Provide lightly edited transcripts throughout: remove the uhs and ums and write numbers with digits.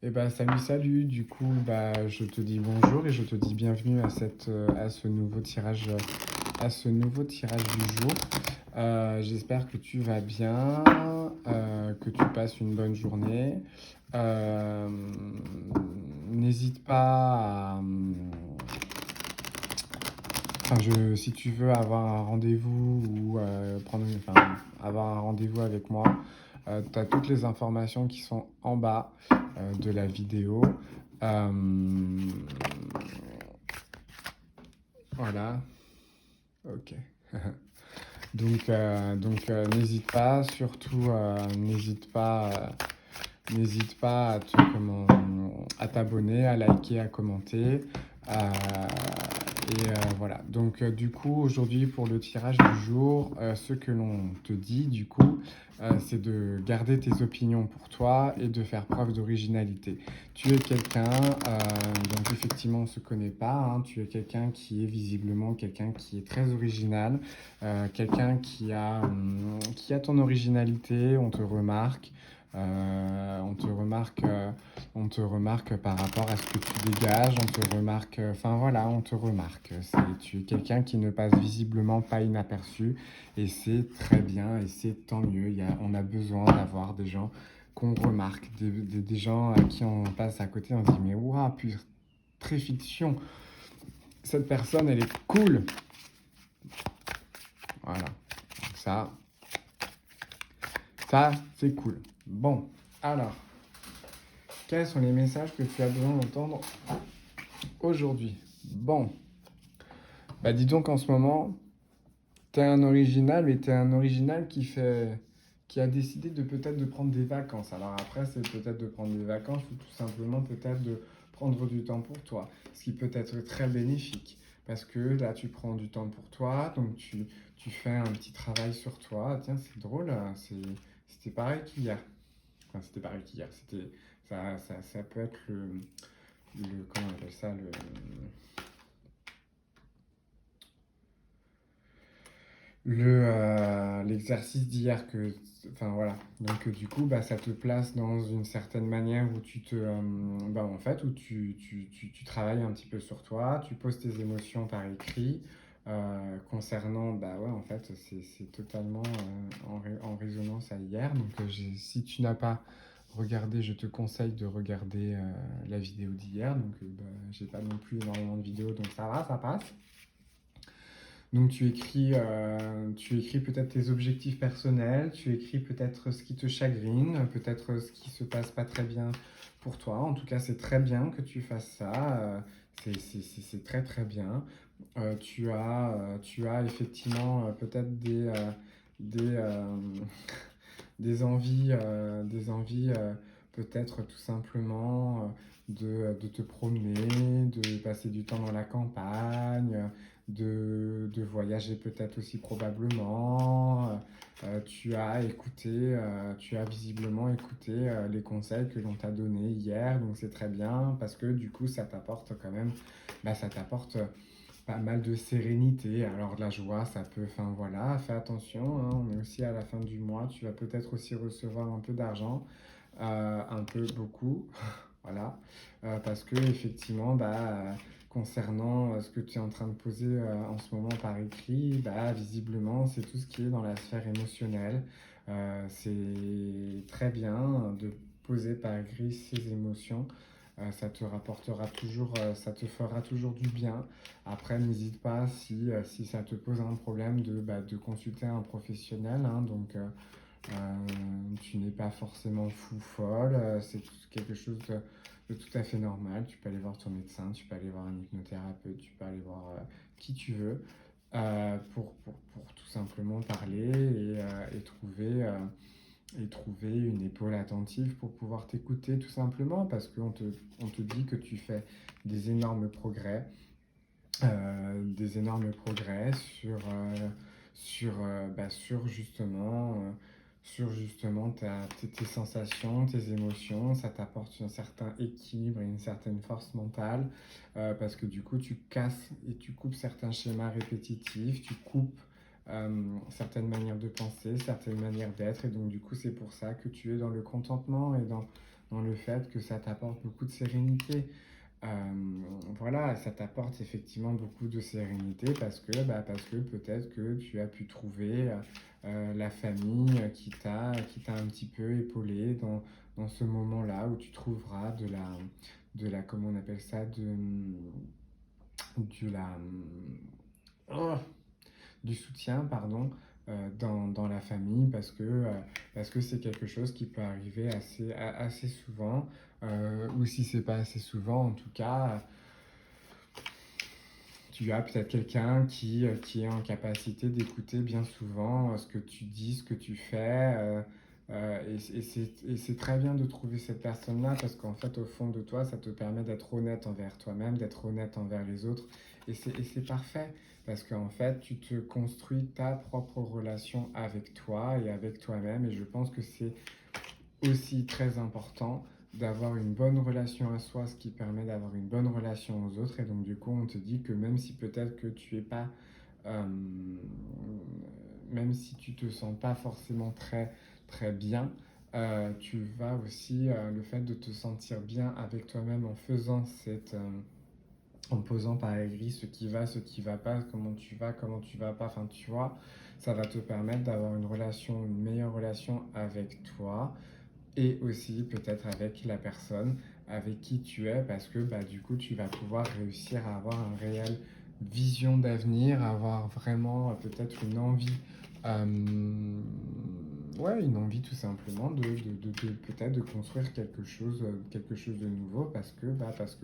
Eh ben, salut. Du coup, je te dis bonjour et je te dis bienvenue à ce nouveau tirage du jour. J'espère que tu vas bien, que tu passes une bonne journée. Euh, N'hésite pas à, si tu veux avoir un rendez-vous ou avoir un rendez-vous avec moi, tu as toutes les informations qui sont en bas de la vidéo. Euh, voilà, ok. N'hésite pas, surtout n'hésite pas à t'abonner, à liker, à commenter. Euh, voilà. Du coup, aujourd'hui, pour le tirage du jour, ce que l'on te dit, du coup, c'est de garder tes opinions pour toi et de faire preuve d'originalité. Tu es quelqu'un, donc effectivement, on ne se connaît pas, hein, tu es quelqu'un qui est visiblement quelqu'un qui est très original, quelqu'un qui a ton originalité, on te remarque. On te remarque par rapport à ce que tu dégages, on te remarque, enfin voilà, on te remarque. Tu es quelqu'un qui ne passe visiblement pas inaperçu et c'est très bien et c'est tant mieux. On a besoin d'avoir des gens qu'on remarque, des gens à qui on passe à côté, on se dit mais waouh, très fiction, cette personne elle est cool. Voilà, donc ça c'est cool. Bon, alors, quels sont les messages que tu as besoin d'entendre aujourd'hui? Bon, dis donc en ce moment, t'es un original, mais t'es un original qui a décidé de peut-être de prendre des vacances. Alors après, c'est peut-être de prendre des vacances ou tout simplement peut-être de prendre du temps pour toi, ce qui peut être très bénéfique. Parce que là, tu prends du temps pour toi, donc tu fais un petit travail sur toi. Tiens, c'est drôle, hein, c'était pareil qu'hier. Enfin, c'était pareil qu'hier. Ça peut être comment on appelle ça, l'exercice d'hier enfin voilà. Du coup, ça te place dans une certaine manière où en fait, où tu travailles un petit peu sur toi, tu poses tes émotions par écrit. Concernant, ouais, en fait, c'est totalement en résonance à hier. Si tu n'as pas regardé, je te conseille de regarder la vidéo d'hier. J'ai pas non plus énormément de vidéos, donc ça va, ça passe. Donc tu écris peut-être tes objectifs personnels, tu écris peut-être ce qui te chagrine, peut-être ce qui se passe pas très bien pour toi. En tout cas, c'est très bien que tu fasses ça. C'est très très bien. Tu as effectivement peut-être des, euh, des envies peut-être tout simplement de te promener, de passer du temps dans la campagne, de voyager peut-être aussi probablement. Tu as visiblement écouté les conseils que l'on t'a donnés hier, donc c'est très bien parce que du coup ça t'apporte quand même, ça t'apporte pas mal de sérénité. Alors de la joie, ça peut, enfin voilà, fais attention, hein, on est aussi à la fin du mois, tu vas peut-être aussi recevoir un peu d'argent, un peu beaucoup, voilà, parce que effectivement, concernant ce que tu es en train de poser en ce moment par écrit, visiblement, c'est tout ce qui est dans la sphère émotionnelle. C'est très bien de poser par écrit ses émotions. Ça te rapportera toujours, ça te fera toujours du bien. Après, n'hésite pas si ça te pose un problème de consulter un professionnel, hein. Tu n'es pas forcément fou folle, c'est quelque chose de tout à fait normal. Tu peux aller voir ton médecin, tu peux aller voir un hypnothérapeute, tu peux aller voir qui tu veux pour tout simplement parler et trouver une épaule attentive pour pouvoir t'écouter tout simplement parce on te dit que tu fais des énormes progrès, sur justement tes sensations, tes émotions. Ça t'apporte un certain équilibre et une certaine force mentale parce que du coup tu casses et tu coupes certains schémas répétitifs, tu coupes certaines manières de penser, certaines manières d'être et donc du coup c'est pour ça que tu es dans le contentement et dans le le fait que ça t'apporte beaucoup de sérénité. Euh, voilà, ça t'apporte effectivement beaucoup de sérénité parce que peut-être que tu as pu trouver la famille qui t'a un petit peu épaulé dans ce moment-là où tu trouveras comment on appelle ça, de la, oh, du soutien, pardon, dans la famille parce que c'est quelque chose qui peut arriver assez souvent, ou si c'est pas assez souvent, en tout cas, tu as peut-être quelqu'un qui est en capacité d'écouter bien souvent ce que tu dis, ce que tu fais. Et c'est très bien de trouver cette personne-là parce qu'en fait, au fond de toi, ça te permet d'être honnête envers toi-même, d'être honnête envers les autres. Et c'est parfait parce qu'en fait, tu te construis ta propre relation avec toi et avec toi-même. Et je pense que c'est aussi très important d'avoir une bonne relation à soi, ce qui permet d'avoir une bonne relation aux autres. Et donc, du coup, on te dit que même si peut-être que tu es pas, euh, même si tu te sens pas forcément très bien, tu vas aussi, le fait de te sentir bien avec toi-même en faisant en posant par écrit ce qui va pas, comment tu vas pas, enfin tu vois, ça va te permettre d'avoir une meilleure relation avec toi et aussi peut-être avec la personne avec qui tu es parce que bah, du coup tu vas pouvoir réussir à avoir une réelle vision d'avenir, avoir vraiment peut-être une envie, ouais, une envie tout simplement peut-être de construire quelque chose de nouveau parce que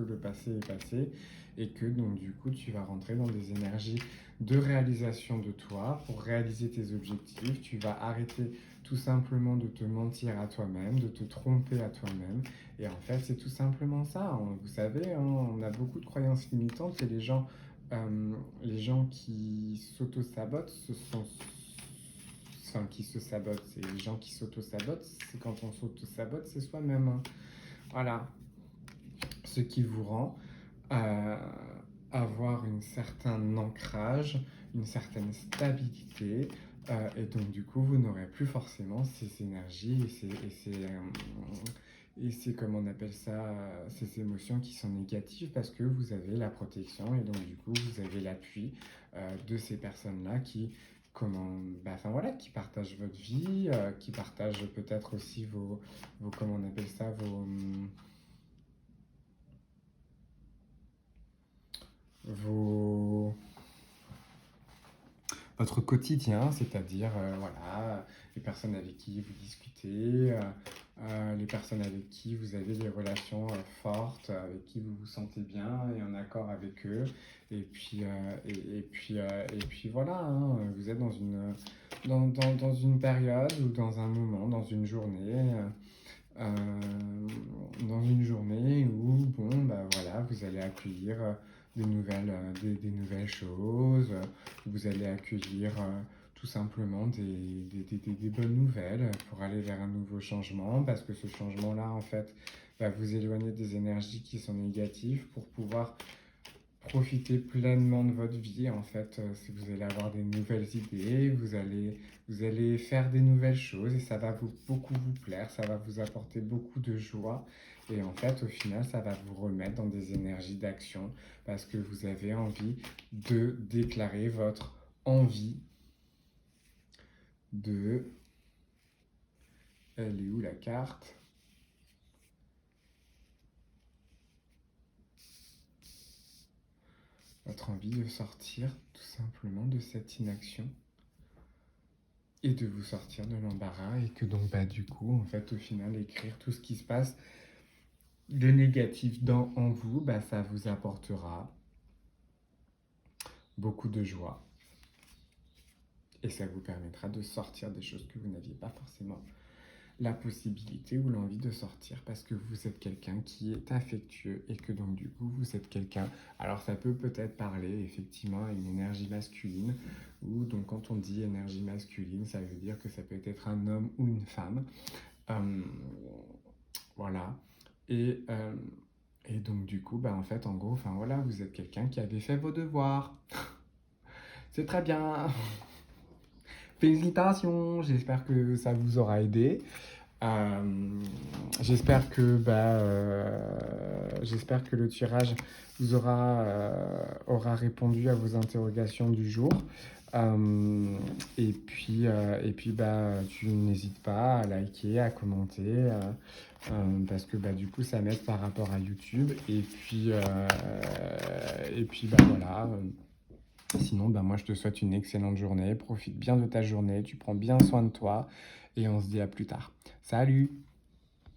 le passé est passé et que donc du coup tu vas rentrer dans des énergies de réalisation de toi pour réaliser tes objectifs. Tu vas arrêter tout simplement de te mentir à toi-même, de te tromper à toi-même. Et en fait, c'est tout simplement ça, hein. Vous savez, hein, on a beaucoup de croyances limitantes et les gens qui s'auto-sabotent, enfin, qui se sabotent, c'est les gens qui s'auto-sabotent, c'est quand on s'auto-sabote, c'est soi-même, hein. Voilà, ce qui vous rend euh, avoir un certain ancrage, une certaine stabilité, et donc du coup vous n'aurez plus forcément ces énergies et c'est comme on appelle ça, ces émotions qui sont négatives parce que vous avez la protection et donc du coup vous avez l'appui de ces personnes-là qui enfin voilà, qui partagent votre vie, qui partagent peut-être aussi comment on appelle ça, vos votre quotidien, c'est-à-dire voilà, les personnes avec qui vous discutez, les personnes avec qui vous avez des relations fortes, avec qui vous vous sentez bien et en accord avec eux. Et puis voilà, hein, vous êtes dans une période ou dans un moment, euh, dans une journée où, bon, bah voilà, vous allez accueillir des nouvelles choses, vous allez accueillir tout simplement des bonnes nouvelles pour aller vers un nouveau changement, parce que ce changement-là, en fait, va vous éloigner des énergies qui sont négatives pour pouvoir profiter pleinement de votre vie. En fait, si vous allez avoir des nouvelles idées, vous allez faire des nouvelles choses et ça va beaucoup vous plaire, ça va vous apporter beaucoup de joie. Et en fait, au final, ça va vous remettre dans des énergies d'action parce que vous avez envie de déclarer votre envie de... Elle est où la carte? Votre envie de sortir tout simplement de cette inaction et de vous sortir de l'embarras et que donc bah du coup en fait au final écrire tout ce qui se passe de négatif en vous, bah ça vous apportera beaucoup de joie et ça vous permettra de sortir des choses que vous n'aviez pas forcément la possibilité ou l'envie de sortir parce que vous êtes quelqu'un qui est affectueux et que donc du coup vous êtes quelqu'un, alors ça peut peut-être parler effectivement à une énergie masculine ou donc quand on dit énergie masculine ça veut dire que ça peut être un homme ou une femme. Euh, voilà. Et, euh, et donc du coup, bah, en fait, en gros, enfin voilà, vous êtes quelqu'un qui avait fait vos devoirs. C'est très bien. Félicitations, j'espère que ça vous aura aidé. J'espère que, j'espère que le tirage vous aura répondu à vos interrogations du jour. Et puis tu n'hésites pas à liker, à commenter, parce que du coup ça m'aide par rapport à YouTube. Et puis voilà. Sinon, moi je te souhaite une excellente journée. Profite bien de ta journée, tu prends bien soin de toi et on se dit à plus tard. Salut!